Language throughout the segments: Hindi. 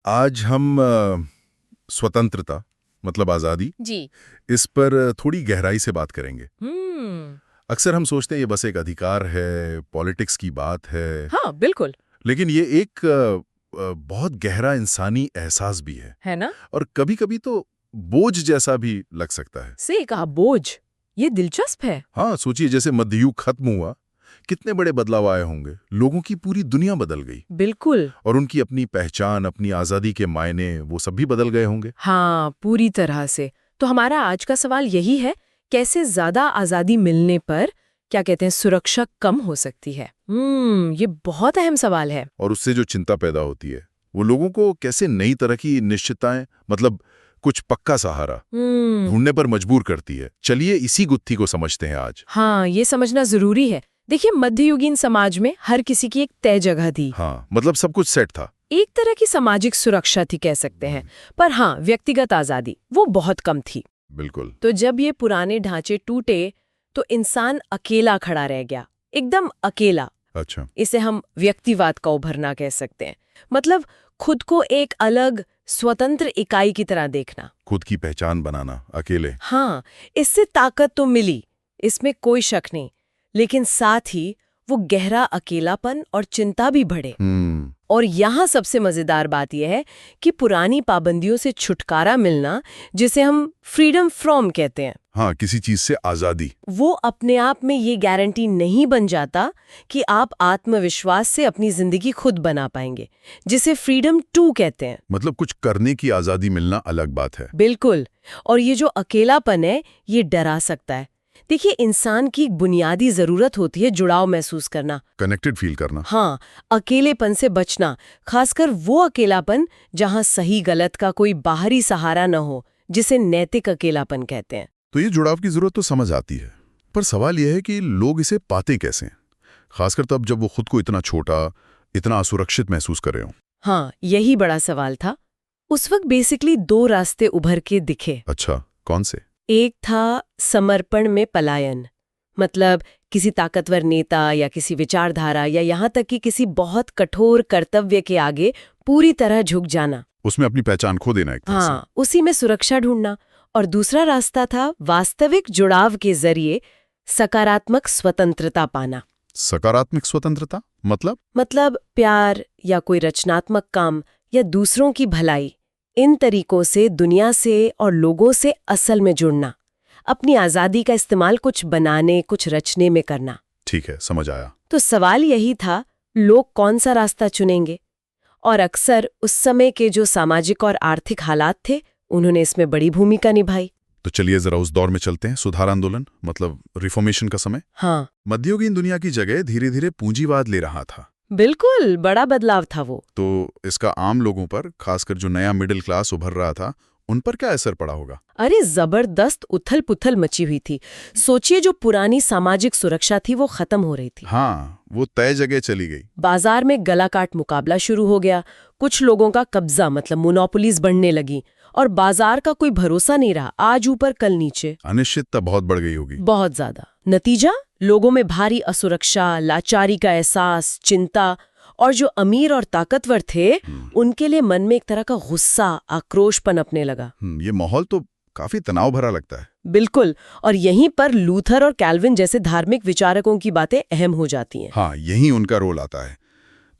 आज हम स्वतंत्रता मतलब आज़ादी जी। इस पर थोड़ी गहराई से बात करेंगे। हम्म। अक्सर हम सोचते हैं ये बस एक अधिकार है, पॉलिटिक्स की बात है, हाँ, बिल्कुल। लेकिन ये एक बहुत गहरा इंसानी एहसास भी है है ना। और कभी-कभी तो बोझ जैसा भी लग सकता है। सही कहा, बोझ। ये दिलचस्प है। हाँ, सोचिए जैसे मध्ययुग खत्म हुआ, कितने बड़े बदलाव आए होंगे, लोगों की पूरी दुनिया बदल गई बिल्कुल। और उनकी अपनी पहचान, अपनी आज़ादी के मायने वो सब भी बदल गए होंगे। हाँ, पूरी तरह से। तो हमारा आज का सवाल यही है, कैसे ज्यादा आजादी मिलने पर क्या कहते हैं सुरक्षा कम हो सकती है। ये बहुत अहम सवाल है। और उससे जो चिंता पैदा होती है वो लोगों को कैसे नई तरह की निश्चितताएं मतलब कुछ पक्का सहारा ढूंढने पर मजबूर करती है। चलिए इसी गुत्थी को समझते हैं आज। हाँ, ये समझना जरूरी है। देखिए, मध्ययुगीन समाज में हर किसी की एक तय जगह थी। हाँ, मतलब सब कुछ सेट था। एक तरह की सामाजिक सुरक्षा थी कह सकते हैं। पर हाँ, व्यक्तिगत आजादी वो बहुत कम थी। बिल्कुल। तो जब ये पुराने ढांचे टूटे तो इंसान अकेला खड़ा रह गया, एकदम अकेला। अच्छा। इसे हम व्यक्तिवाद का उभरना कह सकते हैं। मतलब खुद को एक अलग स्वतंत्र इकाई की तरह देखना। खुद की पहचान बनाना अकेले। हाँ, इससे ताकत तो मिली, इसमें कोई शक नहीं, लेकिन साथ ही वो गहरा अकेलापन और चिंता भी बढ़े। और यहाँ सबसे मजेदार बात यह है कि पुरानी पाबंदियों से छुटकारा मिलना, जिसे हम फ्रीडम फ्रॉम कहते हैं, हाँ, किसी चीज से आजादी, वो अपने आप में ये गारंटी नहीं बन जाता कि आप आत्मविश्वास से अपनी जिंदगी खुद बना पाएंगे, जिसे फ्रीडम 2 कहते हैं। मतलब कुछ करने की आजादी मिलना अलग बात है। बिल्कुल। और ये जो अकेलापन है, ये डरा सकता है। देखिए, इंसान की एक बुनियादी जरूरत होती है जुड़ाव महसूस करना, कनेक्टेड फील करना। हाँ, अकेलेपन से बचना, खासकर वो अकेलापन जहां सही गलत का कोई बाहरी सहारा न हो, जिसे नैतिक अकेलापन कहते हैं। तो ये जुड़ाव की जरूरत तो समझ आती है, पर सवाल यह है कि लोग इसे पाते कैसे हैं? खासकर तब जब वो खुद को इतना छोटा, इतना असुरक्षित महसूस कर रहे हो। हाँ, यही बड़ा सवाल था। उस वक्त बेसिकली 2 रास्ते उभर के दिखे। अच्छा, कौन से? एक था समर्पण में पलायन, मतलब किसी ताकतवर नेता या किसी विचारधारा या यहाँ तक कि किसी बहुत कठोर कर्तव्य के आगे पूरी तरह झुक जाना। उसमें अपनी पहचान खो देना एक तरह से। हाँ, उसी में सुरक्षा ढूंढना। और दूसरा रास्ता था वास्तविक जुड़ाव के जरिए सकारात्मक स्वतंत्रता पाना। सकारात्मक स्वतंत्रता मतलब प्यार या कोई रचनात्मक काम या दूसरों की भलाई, इन तरीकों से दुनिया से और लोगों से असल में जुड़ना, अपनी आजादी का इस्तेमाल कुछ बनाने, कुछ रचने में करना। ठीक है, समझ आया। तो सवाल यही था, लोग कौन सा रास्ता चुनेंगे? और अक्सर उस समय के जो सामाजिक और आर्थिक हालात थे, उन्होंने इसमें बड़ी भूमिका निभाई। तो चलिए जरा उस दौर में चलते हैं। सुधार आंदोलन मतलब रिफॉर्मेशन का समय। हाँ, मध्ययुगीन दुनिया की जगह धीरे धीरे पूंजीवाद ले रहा था। बिल्कुल, बड़ा बदलाव था वो। तो इसका आम लोगों पर, खासकर जो नया मिडिल क्लास उभर रहा था, उन पर क्या असर पड़ा होगा? अरे जबरदस्त उथल पुथल मची हुई थी। सोचिए, जो पुरानी सामाजिक सुरक्षा थी वो खत्म हो रही थी। हाँ, वो तय जगह चली गई। बाजार में गलाकाट मुकाबला शुरू हो गया, कुछ लोगों का कब्जा मतलब मोनोपोलीज बढ़ने लगी, और बाजार का कोई भरोसा नहीं रहा, आज ऊपर कल नीचे। अनिश्चितता बहुत बढ़ गई होगी। बहुत ज्यादा। नतीजा, लोगों में भारी असुरक्षा, लाचारी का एहसास, चिंता, और जो अमीर और ताकतवर थे उनके लिए मन में एक तरह का गुस्सा, आक्रोश पनपने लगा। ये माहौल तो काफी तनाव भरा लगता है। बिल्कुल। और यहीं पर लूथर और कैल्विन जैसे धार्मिक विचारकों की बातें अहम हो जाती हैं। हाँ, यही उनका रोल आता है।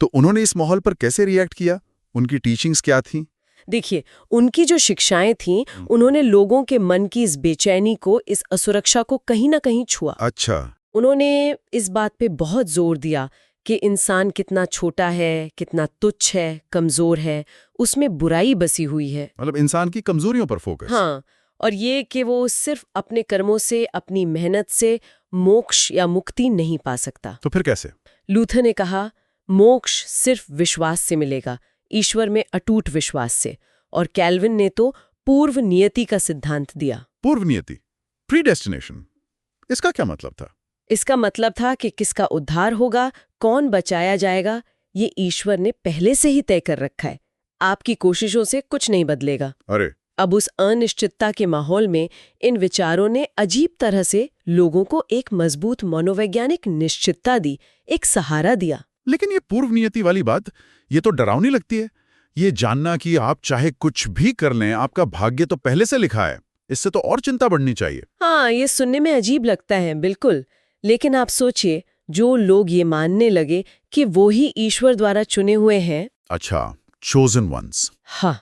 तो उन्होंने इस माहौल पर कैसे रिएक्ट किया? उनकी टीचिंग्स क्या थी? देखिए, उनकी जो शिक्षाएं थीं, उन्होंने लोगों के मन की इस बेचैनी को, इस असुरक्षा को कहीं ना कहीं छुआ। अच्छा। उन्होंने इस बात पे बहुत जोर दिया कि इंसान कितना छोटा है, कितना तुच्छ है, कमजोर है, उसमें बुराई बसी हुई है। मतलब इंसान की कमजोरियों पर फोकस। हाँ, और ये कि वो सिर्फ अपने कर्मों से, अपनी मेहनत से मोक्ष या मुक्ति नहीं पा सकता। तो फिर कैसे? लूथर ने कहा, मोक्ष सिर्फ विश्वास से मिलेगा, ईश्वर में अटूट विश्वास से। और कैल्विन ने तो पूर्व नियति का सिद्धांत दिया। पूर्व नियति, प्रीडेस्टिनेशन, इसका क्या मतलब था? इसका मतलब था कि किसका उद्धार होगा, कौन बचाया जाएगा, ये ईश्वर ने पहले से ही तय कर रखा है। आपकी कोशिशों से कुछ नहीं बदलेगा। अरे, अब उस अनिश्चितता के माहौल में इन विचारों ने अजीब तरह से लोगों को एक मजबूत मनोवैज्ञानिक निश्चितता दी, एक सहारा दिया। लेकिन ये पूर्व नियति वाली बात, ये तो डरावनी लगती है। ये जानना कि आप चाहे कुछ भी कर लें, आपका भाग्य तो पहले से लिखा है, इससे तो और चिंता बढ़नी चाहिए। हाँ, ये सुनने में अजीब लगता है, बिल्कुल। लेकिन आप सोचिए, जो लोग ये मानने लगे कि वो ही ईश्वर द्वारा चुने हुए हैं, अच्छा, चोजन वंस। हाँ,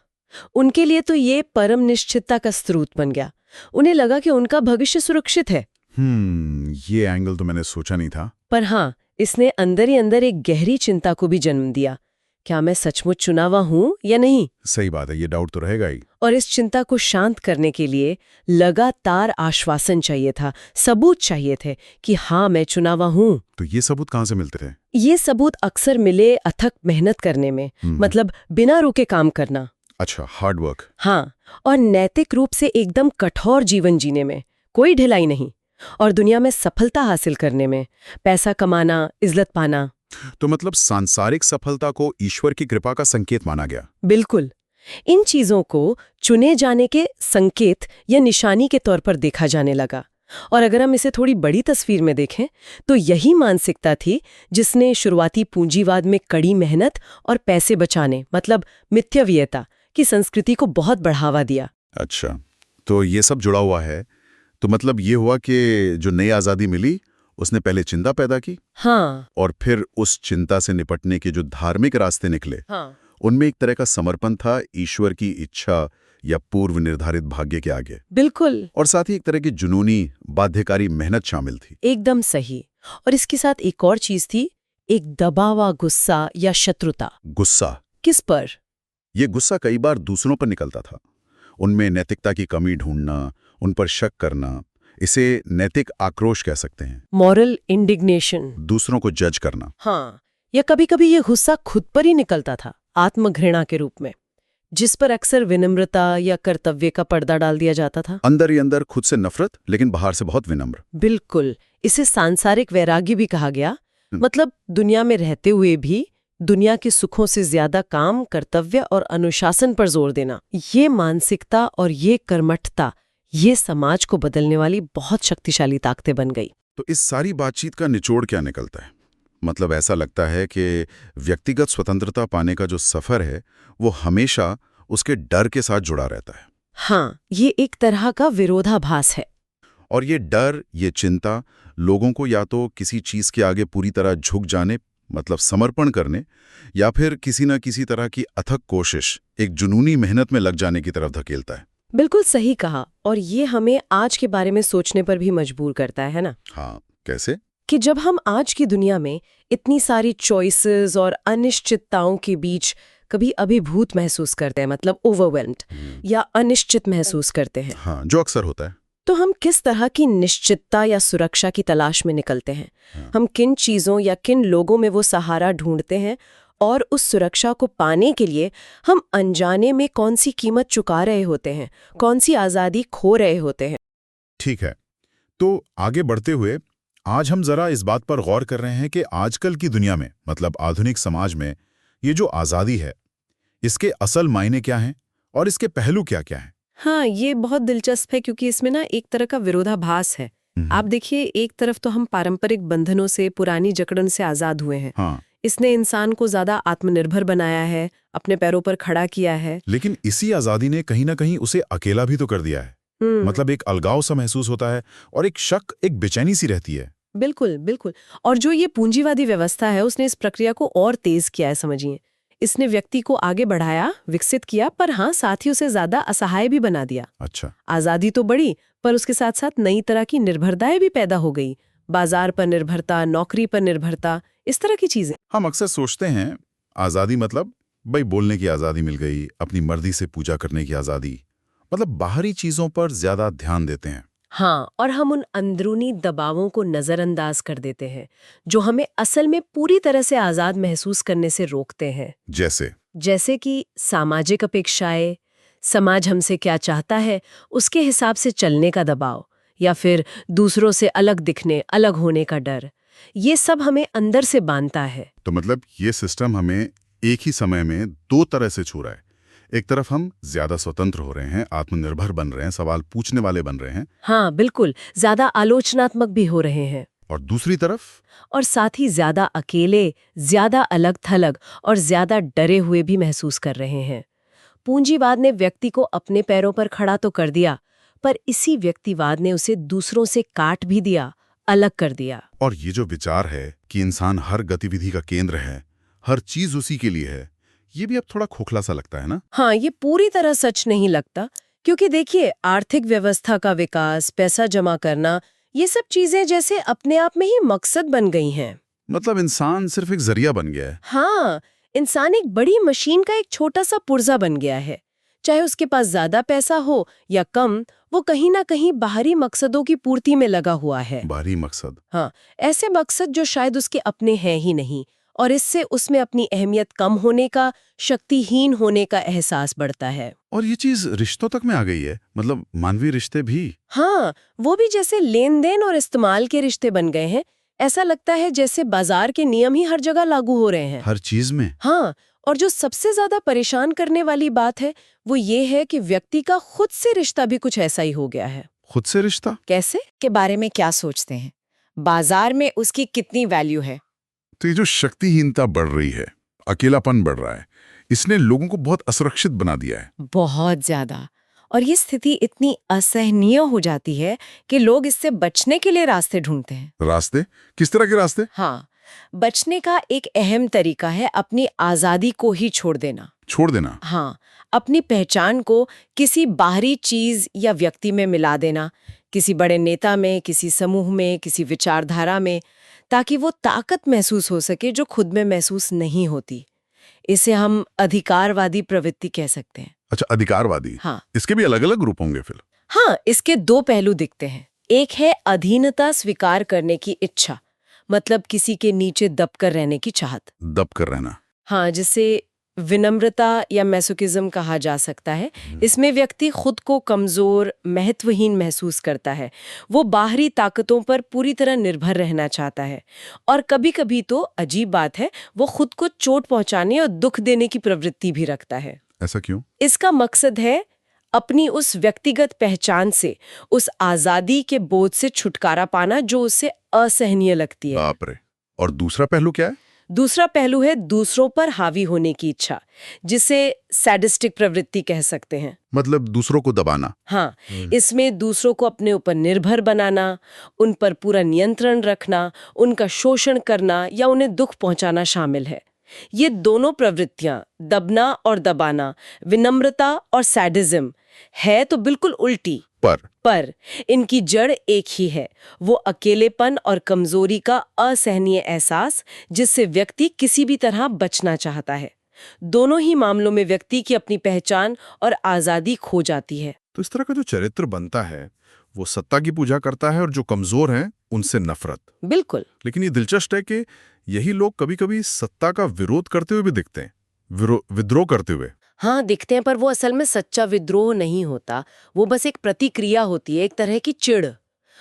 उनके लिए तो ये परम निश्चितता का स्रोत बन गया। उन्हें लगा कि उनका भविष्य सुरक्षित है। ये एंगल तो मैंने सोचा नहीं था। पर हाँ, इसने अंदर ही अंदर एक गहरी चिंता को भी जन्म दिया। क्या मैं सचमुच चुना हुआ हूं या नहीं? सही बात है, ये डाउट तो रहेगा ही। और इस चिंता को शांत करने के लिए लगातार आश्वासन चाहिए था, सबूत चाहिए थे कि हाँ, मैं चुना हुआ हूं। तो ये सबूत कहाँ से मिलते थे? ये सबूत अक्सर मिले अथक मेहनत करने में, मतलब बिना रुके काम करना। अच्छा, हार्ड वर्क। हाँ, और नैतिक रूप से एकदम कठोर जीवन जीने में, कोई ढिलाई नहीं। और दुनिया में सफलता हासिल करने में, पैसा कमाना, इज्जत पाना। तो मतलब सांसारिक सफलता को ईश्वर की कृपा का संकेत माना गया। बिल्कुल। इन चीजों को चुने जाने के संकेत या निशानी के तौर पर देखा जाने लगा। और अगर हम इसे थोड़ी बड़ी तस्वीर में देखें, तो यही मानसिकता थी जिसने शुरुआती पूंजीवाद में कड़ी मेहनत और पैसे बचाने, मतलब मिथ्याव्ययता की संस्कृति को बहुत बढ़ावा दिया। अच्छा, तो ये सब जुड़ा हुआ है। तो मतलब ये हुआ कि जो नई आज़ादी मिली, उसने पहले चिंता पैदा की। हाँ, और फिर उस चिंता से निपटने के जो धार्मिक रास्ते निकले, हाँ, उनमें एक तरह का समर्पण था ईश्वर की इच्छा या पूर्व निर्धारित भाग्य के आगे। बिल्कुल, और साथ ही एक तरह की जुनूनी बाध्यकारी मेहनत शामिल थी। एकदम सही। और इसके साथ एक और चीज थी, एक दबा हुआ गुस्सा या शत्रुता। गुस्सा? किस पर? ये गुस्सा कई बार दूसरों पर निकलता था। उनमें नैतिकता की कमी ढूंढना, उन पर शक करना, इसे नैतिक आक्रोश कह सकते हैं। Moral indignation. दूसरों को जज करना। हाँ, या कभी-कभी ये गुस्सा खुद पर ही निकलता था, आत्मघृणा के रूप में, जिस पर अक्सर विनम्रता या कर्तव्य का पर्दा डाल दिया जाता था। अंदर ही अंदर खुद से नफरत, लेकिन बाहर से बहुत विनम्र। बिल्कुल, इसे सांसारिक वैराग्य भी कहा गया। मतलब दुनिया में रहते हुए भी दुनिया के सुखों से ज्यादा काम, कर्तव्य और अनुशासन पर जोर देना। ये मानसिकता और ये कर्मठता, ये समाज को बदलने वाली बहुत शक्तिशाली ताकतें बन गई। तो इस सारी बातचीत का निचोड़ क्या निकलता है? मतलब ऐसा लगता है कि व्यक्तिगत स्वतंत्रता पाने का जो सफर है, वो हमेशा उसके डर के साथ जुड़ा रहता है। हाँ, ये एक तरह का विरोधाभास है। और ये डर, ये चिंता लोगों को या तो किसी चीज के आगे पूरी तरह झुक जाने, मतलब समर्पण करने, या फिर किसी न किसी तरह की अथक कोशिश, एक जुनूनी मेहनत में लग जाने की तरफ धकेलता है। बिल्कुल सही कहा। और ये हमें आज के बारे में सोचने पर भी मजबूर करता है ना? हाँ, कैसे? कि जब हम आज की दुनिया में इतनी सारी चॉइसेस और अनिश्चितताओं के बीच कभी अभिभूत महसूस करते हैं, मतलब ओवरवेल्म्ड या अनिश्चित महसूस करते हैं, हाँ, जो अक्सर होता है। तो हम किस तरह की निश्चितता या सुरक्षा की तलाश में निकलते हैं? हम किन चीजों या किन लोगों में वो सहारा ढूंढते हैं? और उस सुरक्षा को पाने के लिए हम अनजाने में कौन सी कीमत चुका रहे होते हैं, कौन सी आज़ादी खो रहे होते हैं? ठीक है, तो आगे बढ़ते हुए आज हम जरा इस बात पर गौर कर रहे हैं कि आजकल की दुनिया में, मतलब आधुनिक समाज में, ये जो आज़ादी है, इसके असल मायने क्या हैं और इसके पहलू क्या-क्या हैं? हाँ, ये बहुत दिलचस्प है क्योंकि इसमें ना एक तरह का विरोधाभास है। आप देखिए, एक तरफ तो हम पारंपरिक बंधनों से, पुरानी जकड़न से आज़ाद हुए हैं। हाँ, इसने इंसान को ज्यादा आत्मनिर्भर बनाया है, अपने पैरों पर खड़ा किया है। लेकिन इसी आज़ादी ने कहीं ना कहीं उसे अकेला भी तो कर दिया है। मतलब एक अलगाव सा महसूस होता है और एक शक, एक बेचैनी सी रहती है। बिल्कुल, बिल्कुल। और जो ये पूंजीवादी व्यवस्था है, उसने इस प्रक्रिया को और तेज किया है, समझिए। इसने व्यक्ति को आगे बढ़ाया, विकसित किया, पर हाँ, साथ ही उसे ज्यादा असहाय भी बना दिया। अच्छा। आजादी तो बढ़ी, पर उसके साथ साथ नई तरह की निर्भरताएं भी पैदा हो गई। बाजार पर निर्भरता, नौकरी पर निर्भरता, इस तरह की चीजें। हम अक्सर सोचते हैं आज़ादी मतलब भाई बोलने की आज़ादी मिल गई, अपनी मर्जी से पूजा करने की आज़ादी, मतलब बाहरी चीज़ों पर ज़्यादा ध्यान देते हैं। हाँ, और हम उन अंदरूनी दबावों को नजरअंदाज कर देते हैं, जो हमें असल में पूरी तरह से आजाद महसूस करने से रोकते हैं। जैसे कि सामाजिक अपेक्षाएं, समाज हमसे क्या चाहता है उसके हिसाब से चलने का दबाव, या फिर दूसरों से अलग दिखने, अलग होने का डर। ये सब हमें अंदर से बांधता है। तो मतलब ये सिस्टम हमें एक ही समय में दो तरह से छू रहा है। एक तरफ हम ज्यादा स्वतंत्र हो रहे हैं, आत्मनिर्भर बन रहे हैं, सवाल पूछने वाले बन रहे हैं। हाँ, बिल्कुल, ज्यादा आलोचनात्मक भी हो रहे हैं। और दूसरी तरफ? और साथ ही ज्यादा अकेले, ज्यादा अलग-थलग और ज्यादा डरे हुए भी महसूस कर रहे हैं। पूंजीवाद ने व्यक्ति को अपने पैरों पर खड़ा तो कर दिया, पर इसी व्यक्तिवाद ने उसे दूसरों से काट भी दिया, अलग कर दिया। और ये जो विचार है कि इंसान हर गतिविधि का केंद्र है, हर चीज उसी के लिए है, ये भी अब थोड़ा खोखला सा लगता है ना? हाँ, ये पूरी तरह सच नहीं लगता, क्योंकि देखिए आर्थिक व्यवस्था का विकास, पैसा जमा करना, ये सब चीजें जैसे अपने आप में ही मकसद बन गई हैं। मतलब इंसान सिर्फ एक जरिया बन गया है। हाँ, इंसान एक बड़ी मशीन का एक छोटा सा पुर्जा बन गया है। चाहे उसके पास ज्यादा पैसा हो या कम, वो कहीं ना कहीं बाहरी मकसदों की पूर्ति में लगा हुआ है। बाहरी मकसद? हाँ, ऐसे मकसद जो शायद उसके अपने हैं ही नहीं, और इससे उसमें अपनी अहमियत कम होने का, शक्तिहीन होने का एहसास बढ़ता है। और ये चीज रिश्तों तक में आ गई है, मतलब मानवीय रिश्ते भी। हाँ, वो भी जैसे लेन देन और इस्तेमाल के रिश्ते बन गए हैं। ऐसा लगता है जैसे बाजार के नियम ही हर जगह लागू हो रहे हैं। हर चीज में? हाँ, और जो सबसे ज्यादा परेशान करने वाली बात है वो ये है कि व्यक्ति का खुद से रिश्ता भी कुछ ऐसा ही हो गया है। खुद से रिश्ता? कैसे? के बारे में क्या सोचते हैं? बाजार में उसकी कितनी वैल्यू है? तो ये जो शक्तिहीनता बढ़ रही है, अकेलापन बढ़ रहा है, इसने लोगों को बहुत असुरक्षित बना दिया है। बहुत ज्यादा। और ये स्थिति इतनी असहनीय हो जाती है कि लोग इससे बचने के लिए रास्ते ढूंढते हैं। रास्ते? किस तरह के रास्ते? हाँ, बचने का एक अहम तरीका है अपनी आजादी को ही छोड़ देना। छोड़ देना? हाँ, अपनी पहचान को किसी बाहरी चीज या व्यक्ति में मिला देना, किसी बड़े नेता में, किसी समूह में, किसी विचारधारा में, ताकि वो ताकत महसूस हो सके जो खुद में महसूस नहीं होती। इसे हम अधिकारवादी प्रवृत्ति कह सकते हैं। अच्छा, अधिकारवादी। हाँ। इसके भी अलग अलग रूप होंगे फिर? हाँ, इसके दो पहलू दिखते हैं। एक है अधीनता स्वीकार करने की इच्छा, मतलब किसी के नीचे दबकर रहने की चाहत। दबकर रहना? हाँ, जिसे विनम्रता या मैसोकिज्म कहा जा सकता है। इसमें व्यक्ति खुद को कमजोर, महत्वहीन महसूस करता है। वो बाहरी ताकतों पर पूरी तरह निर्भर रहना चाहता है, और कभी-कभी तो अजीब बात है, वो खुद को चोट पहुंचाने और दुख देने की प्रवृत्ति भी रखता है। ऐसा क्यों? इसका मकसद है अपनी उस व्यक्तिगत पहचान से, उस आजादी के बोझ से छुटकारा पाना जो उसे असहनीय लगती है। बाप रे। और दूसरा पहलू क्या है? दूसरा पहलू है दूसरों पर हावी होने की इच्छा, जिसे सैडिस्टिक प्रवृत्ति कह सकते हैं। मतलब दूसरों को दबाना? हाँ, इसमें दूसरों को अपने ऊपर निर्भर बनाना, उन पर पूरा नियंत्रण रखना, उनका शोषण करना या उन्हें दुख पहुंचाना शामिल है। ये दोनों प्रवृत्तियां, दबना और दबाना, विनम्रता और सैडिज्म, है तो बिल्कुल उल्टी, पर इनकी जड़ एक ही है, वो अकेलेपन और कमजोरी का असहनीय एहसास, जिससे व्यक्ति किसी भी तरह बचना चाहता है। दोनों ही मामलों में व्यक्ति की अपनी पहचान और आजादी खो जाती है। तो इस तरह का जो चरित्र बनता है वो सत्ता की पूजा करता है और जो कमजोर हैं उनसे नफरत। बिल्कुल। लेकिन ये दिलचस्प है कि यही लोग कभी-कभी सत्ता का विरोध करते हुए भी दिखते हैं, विद्रोह करते हुए। हाँ, दिखते हैं, पर वो असल में सच्चा विद्रोह नहीं होता। वो बस एक प्रतिक्रिया होती है, एक तरह की चिढ़।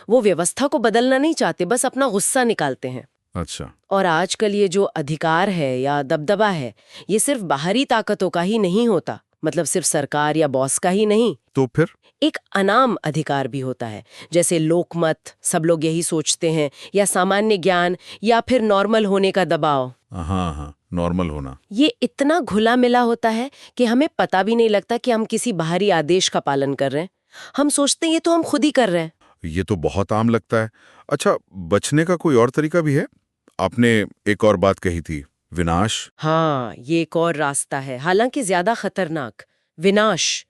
वो व्यवस्था को बदलना नहीं चाहते, बस अपना गुस्सा निकालते हैं। अच्छा। और आजकल ये जो अधिकार है या दबदबा है, ये सिर्फ बाहरी ताकतों का ही नहीं होता, मतलब सिर्फ सरकार या बॉस का ही नहीं। तो फिर एक अनाम अधिकार भी होता है, जैसे लोकमत, सब लोग यही सोचते हैं, या सामान्य ज्ञान, या फिर नॉर्मल होने का दबाव। हाँ, नॉर्मल होना। ये इतना घुला मिला होता है कि हमें पता भी नहीं लगता कि हम किसी बाहरी आदेश का पालन कर रहे हैं। हम सोचते हैं ये तो हम खुद ही कर रहे हैं। ये तो बहुत आम लगता है। अच्छा, बचने का कोई और तरीका भी है? आपने एक और बात कही थी, विनाश। हाँ, ये एक और रास्ता है, हालांकि ज्यादा खतरनाक, विनाश।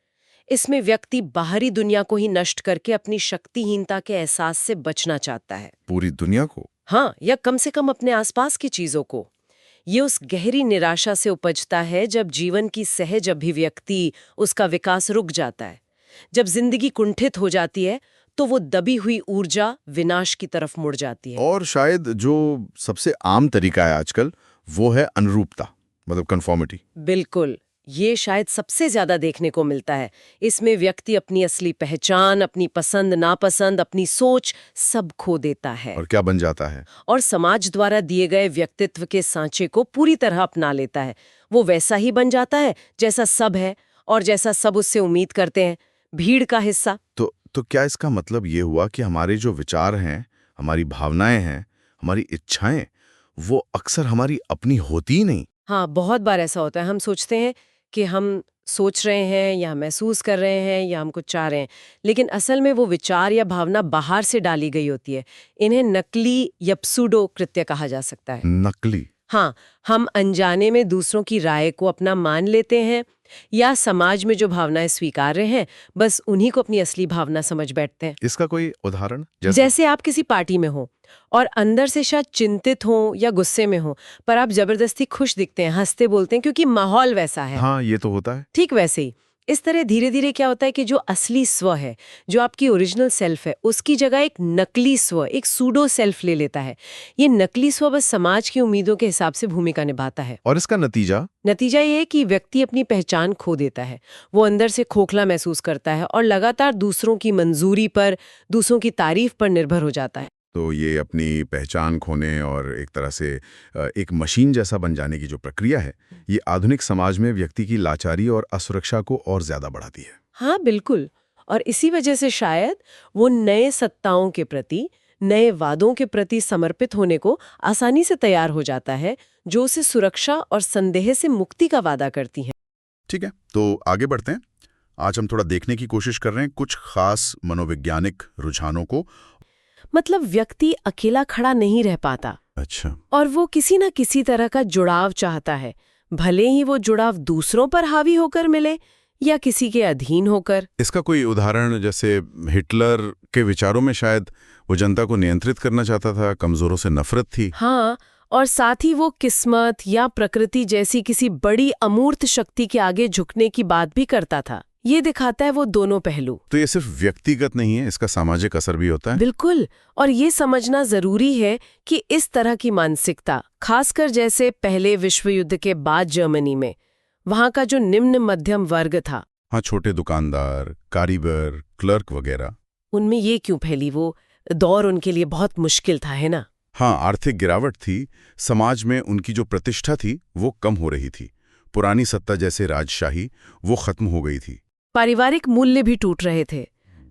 इसमें व्यक्ति बाहरी दुनिया को ही नष्ट करके अपनी शक्तिहीनता के एहसास से बचना चाहता है। पूरी दुनिया को? हाँ, या कम से कम अपने आसपास की चीजों को। ये उस गहरी निराशा से उपजता है जब जीवन की सहज अभिव्यक्ति, उसका विकास रुक जाता है। जब जिंदगी कुंठित हो जाती है तो वो दबी हुई ऊर्जा विनाश की तरफ मुड़ जाती है। और शायद जो सबसे आम तरीका है आजकल वो है अनुरूपता, मतलब कन्फॉर्मिटी। बिल्कुल, ये शायद सबसे ज्यादा देखने को मिलता है। इसमें व्यक्ति अपनी असली पहचान, अपनी पसंद नापसंद, अपनी सोच सब खो देता है। और क्या बन जाता है? और समाज द्वारा दिए गए व्यक्तित्व के सांचे को पूरी तरह अपना लेता है। वो वैसा ही बन जाता है जैसा सब है और जैसा सब उससे उम्मीद करते हैं, भीड़ का हिस्सा। तो क्या इसका मतलब ये हुआ कि हमारे जो विचार हैं हमारी भावनाएं हैं, हमारी इच्छाएं, वो अक्सर हमारी अपनी होती ही नहीं। हाँ, बहुत बार ऐसा होता है। हम सोचते हैं कि हम सोच रहे हैं या महसूस कर रहे हैं या हम कुछ चाह रहे हैं, लेकिन असल में वो विचार या भावना बाहर से डाली गई होती है। इन्हें नकली या प्सूडो कृत्य कहा जा सकता है। नकली। हाँ, हम अनजाने में दूसरों की राय को अपना मान लेते हैं या समाज में जो भावनाएं स्वीकार्य हैं, बस उन्हीं को अपनी असली भावना समझ बैठते हैं। इसका कोई उदाहरण? जैसे आप किसी पार्टी में हो और अंदर से शायद चिंतित हो या गुस्से में हो, पर आप जबरदस्ती खुश दिखते हैं, हंसते बोलते हैं क्योंकि माहौल वैसा है। हाँ, ये तो होता है। ठीक वैसे ही इस तरह धीरे धीरे क्या होता है कि जो असली स्व है, जो आपकी ओरिजिनल सेल्फ है, उसकी जगह एक नकली स्व, एक सूडो सेल्फ ले लेता है। ये नकली स्व बस समाज की उम्मीदों के हिसाब से भूमिका निभाता है। और इसका नतीजा ये है कि व्यक्ति अपनी पहचान खो देता है। वो अंदर से खोखला महसूस करता है और लगातार दूसरों की मंजूरी पर, दूसरों की तारीफ पर निर्भर हो जाता है। तो ये अपनी पहचान खोने और एक तरह से एक मशीन जैसा बन जाने की जो प्रक्रिया है, ये आधुनिक समाज में व्यक्ति की लाचारी और असुरक्षा को और ज्यादा बढ़ाती है। हाँ, बिल्कुल। और इसी वजह से शायद वो नए सत्ताओं के प्रति, नए वादों के प्रति समर्पित होने को आसानी से तैयार हो जाता है, जो उसे सुरक्षा और संदेह से मुक्ति का वादा करती हैं। ठीक है, तो आगे बढ़ते हैं। आज हम थोड़ा देखने की कोशिश कर रहे हैं कुछ खास मनोवैज्ञानिक रुझानों को। मतलब व्यक्ति अकेला खड़ा नहीं रह पाता। अच्छा। और वो किसी न किसी तरह का जुड़ाव चाहता है, भले ही वो जुड़ाव दूसरों पर हावी होकर मिले या किसी के अधीन होकर। इसका कोई उदाहरण? जैसे हिटलर के विचारों में शायद वो जनता को नियंत्रित करना चाहता था, कमजोरों से नफरत थी। हाँ, और साथ ही वो किस्मत या प्रकृति जैसी किसी बड़ी अमूर्त शक्ति के आगे झुकने की बात भी करता था। ये दिखाता है वो दोनों पहलू। तो ये सिर्फ व्यक्तिगत नहीं है, इसका सामाजिक असर भी होता है। बिल्कुल। और ये समझना जरूरी है कि इस तरह की मानसिकता, खासकर जैसे पहले विश्व युद्ध के बाद जर्मनी में, वहां का जो निम्न मध्यम वर्ग था, हाँ, छोटे दुकानदार, कारीगर, क्लर्क वगैरह, उनमें ये क्यों फैली? वो दौर उनके लिए बहुत मुश्किल था, है ना? हाँ, आर्थिक गिरावट थी, समाज में उनकी जो प्रतिष्ठा थी वो कम हो रही थी, पुरानी सत्ता जैसे राजशाही वो खत्म हो गई थी, पारिवारिक मूल्य भी टूट रहे थे।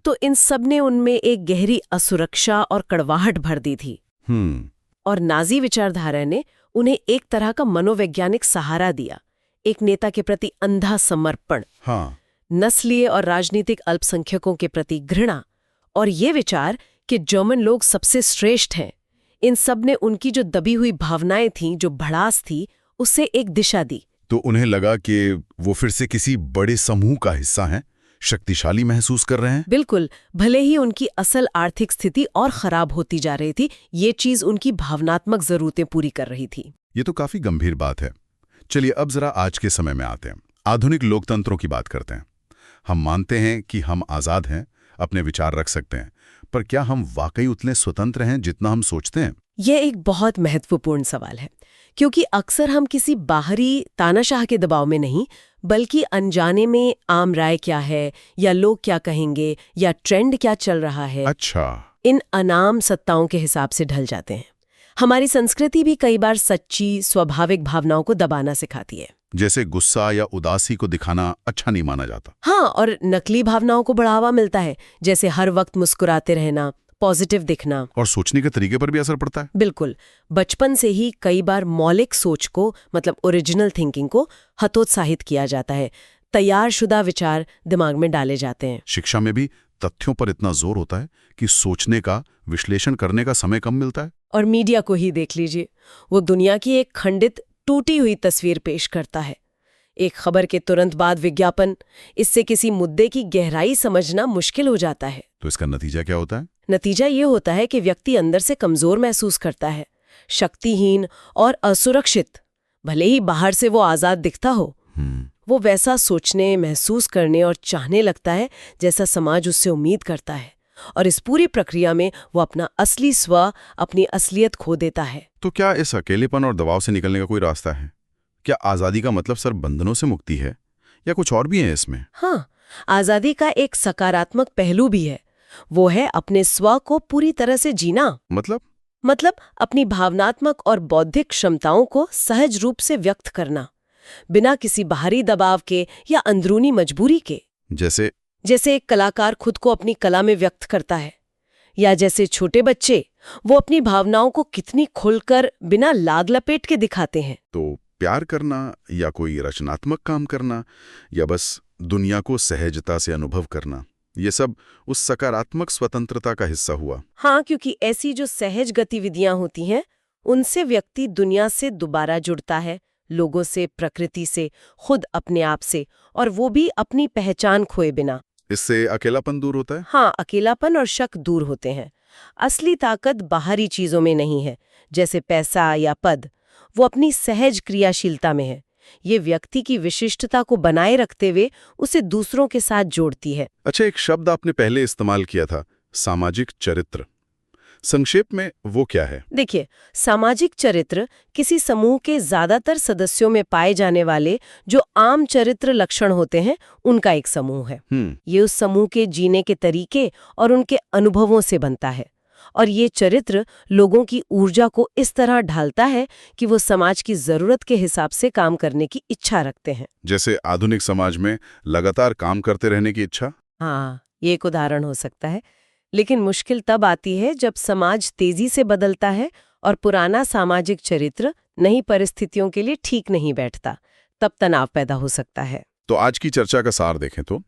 तो इन सब ने उनमें एक गहरी असुरक्षा और कड़वाहट भर दी थी। और नाजी विचारधारा ने उन्हें एक तरह का मनोवैज्ञानिक सहारा दिया, एक नेता के प्रति अंधा समर्पण, हाँ, नस्लीय और राजनीतिक अल्पसंख्यकों के प्रति घृणा, और ये विचार कि जर्मन लोग सबसे श्रेष्ठ हैं। इन सब ने उनकी जो दबी हुई भावनाएं थीं, जो भड़ास थी, उससे एक दिशा दी। तो उन्हें लगा कि वो फिर से किसी बड़े समूह का हिस्सा हैं, शक्तिशाली महसूस कर रहे हैं। बिल्कुल। भले ही उनकी असल आर्थिक स्थिति और खराब होती जा रही थी, ये चीज उनकी भावनात्मक जरूरतें पूरी कर रही थी। ये तो काफी गंभीर बात है। चलिए अब जरा आज के समय में आते हैं, आधुनिक लोकतंत्रों की बात करते हैं। हम मानते हैं कि हम आजाद हैं, अपने विचार रख सकते हैं, पर क्या हम वाकई उतने स्वतंत्र हैं जितना हम सोचते हैं? यह एक बहुत महत्वपूर्ण सवाल है, क्योंकि अक्सर हम किसी बाहरी तानाशाह के दबाव में नहीं, बल्कि अनजाने में आम राय क्या है, या लोग क्या कहेंगे, या ट्रेंड क्या चल रहा है, अच्छा, इन अनाम सत्ताओं के हिसाब से ढल जाते हैं। हमारी संस्कृति भी कई बार सच्ची स्वाभाविक भावनाओं को दबाना सिखाती है। जैसे गुस्सा या उदासी को दिखाना अच्छा नहीं माना जाता। हाँ, और नकली भावनाओं को बढ़ावा मिलता है, जैसे हर वक्त मुस्कुराते रहना, पॉजिटिव दिखना। और सोचने के तरीके पर भी असर पड़ता है। बिल्कुल। बचपन से ही कई बार मौलिक सोच को, मतलब ओरिजिनल थिंकिंग को हतोत्साहित किया जाता है। तैयारशुदा विचार दिमाग में डाले जाते हैं। शिक्षा में भी तथ्यों पर इतना जोर होता है कि सोचने का, विश्लेषण करने का समय कम मिलता है। और मीडिया को ही देख लीजिए, वो दुनिया की एक खंडित, टूटी हुई तस्वीर पेश करता है। एक खबर के तुरंत बाद विज्ञापन, इससे किसी मुद्दे की गहराई समझना मुश्किल हो जाता है। तो इसका नतीजा क्या होता है? नतीजा ये होता है कि व्यक्ति अंदर से कमजोर महसूस करता है, शक्तिहीन और असुरक्षित। भले ही बाहर से वो आजाद दिखता हो, वो वैसा सोचने, महसूस करने और चाहने लगता है जैसा समाज उससे उम्मीद करता है। और इस पूरी प्रक्रिया में वो अपना असली स्व, अपनी असलियत खो देता है। तो क्या इस अकेलेपन और दबाव से निकलने का कोई रास्ता है? क्या आज़ादी का मतलब सिर्फ बंधनों से मुक्ति है, या कुछ और भी है इसमें? हाँ, आज़ादी का एक सकारात्मक पहलू भी है। वो है अपने स्व को पूरी तरह से जीना। मतलब अपनी भावनात्मक और बौद्धिक क्षमताओं को सहज रूप से व्यक्त करना, बिना किसी बाहरी दबाव के या अंदरूनी मजबूरी के। जैसे एक कलाकार खुद को अपनी कला में व्यक्त करता है, या जैसे छोटे बच्चे वो अपनी भावनाओं को कितनी खुलकर बिना लाग लपेट के दिखाते हैं। तो प्यार करना या कोई रचनात्मक काम करना या बस दुनिया को सहजता से अनुभव करना, ये सब उस सकारात्मक स्वतंत्रता का हिस्सा हुआ। हाँ, क्योंकि ऐसी जो सहज गतिविधियां होती हैं उनसे व्यक्ति दुनिया से दोबारा जुड़ता है, लोगों से, प्रकृति से, खुद अपने आप से, और वो भी अपनी पहचान खोए बिना। इससे अकेलापन दूर होता है। हाँ, अकेलापन और शक दूर होते हैं। असली ताकत बाहरी चीजों में नहीं है, जैसे पैसा या पद। वो अपनी सहज क्रियाशीलता में है। ये व्यक्ति की विशिष्टता को बनाए रखते हुए उसे दूसरों के साथ जोड़ती है। अच्छा, एक शब्द आपने पहले इस्तेमाल किया था, सामाजिक चरित्र। संक्षेप में वो क्या है? देखिए, सामाजिक चरित्र किसी समूह के ज्यादातर सदस्यों में पाए जाने वाले जो आम चरित्र लक्षण होते हैं, उनका एक समूह है। ये उस समूह के जीने के तरीके और उनके अनुभवों से बनता है। और ये चरित्र लोगों की ऊर्जा को इस तरह ढालता है कि वो समाज की जरूरत के हिसाब से काम करने की इच्छा रखते हैं। जैसे आधुनिक समाज में लगातार काम करते रहने की इच्छा। हाँ, ये एक उदाहरण हो सकता है। लेकिन मुश्किल तब आती है जब समाज तेजी से बदलता है और पुराना सामाजिक चरित्र नई परिस्थितियों के लिए ठीक नहीं बैठता। तब तनाव पैदा हो सकता है। तो आज की चर्चा का सार देखें तो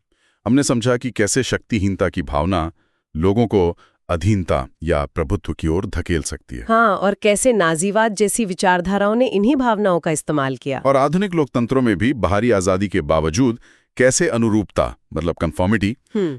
हमने समझा कि कैसे शक्तिहीनता की भावना लोगों को अधीनता या प्रभुत्व की ओर धकेल सकती है। हाँ, और कैसे नाजीवाद जैसी विचारधाराओं ने इन्हीं भावनाओं का इस्तेमाल किया। और आधुनिक लोकतंत्रों में भी बाहरी आजादी के बावजूद कैसे अनुरूपता, मतलब कंफर्मिटी,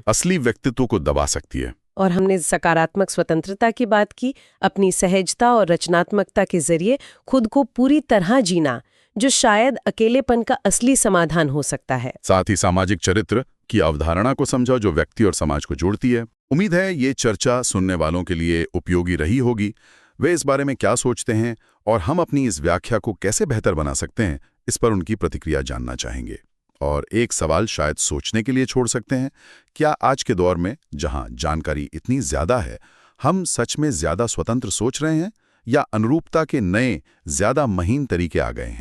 असली व्यक्तित्व को दबा सकती है। और हमने सकारात्मक स्वतंत्रता की बात की, अपनी सहजता और रचनात्मकता के जरिए खुद को पूरी तरह जीना, जो शायद अकेलेपन का असली समाधान हो सकता है। साथ ही सामाजिक चरित्र की अवधारणा को समझा जो व्यक्ति और समाज को जोड़ती है। उम्मीद है ये चर्चा सुनने वालों के लिए उपयोगी रही होगी। वे इस बारे में क्या सोचते हैं और हम अपनी इस व्याख्या को कैसे बेहतर बना सकते हैं, इस पर उनकी प्रतिक्रिया जानना चाहेंगे। और एक सवाल शायद सोचने के लिए छोड़ सकते हैं, क्या आज के दौर में जहां जानकारी इतनी ज्यादा है, हम सच में ज्यादा स्वतंत्र सोच रहे हैं या अनुरूपता के नए, ज्यादा महीन तरीके आ गए हैं?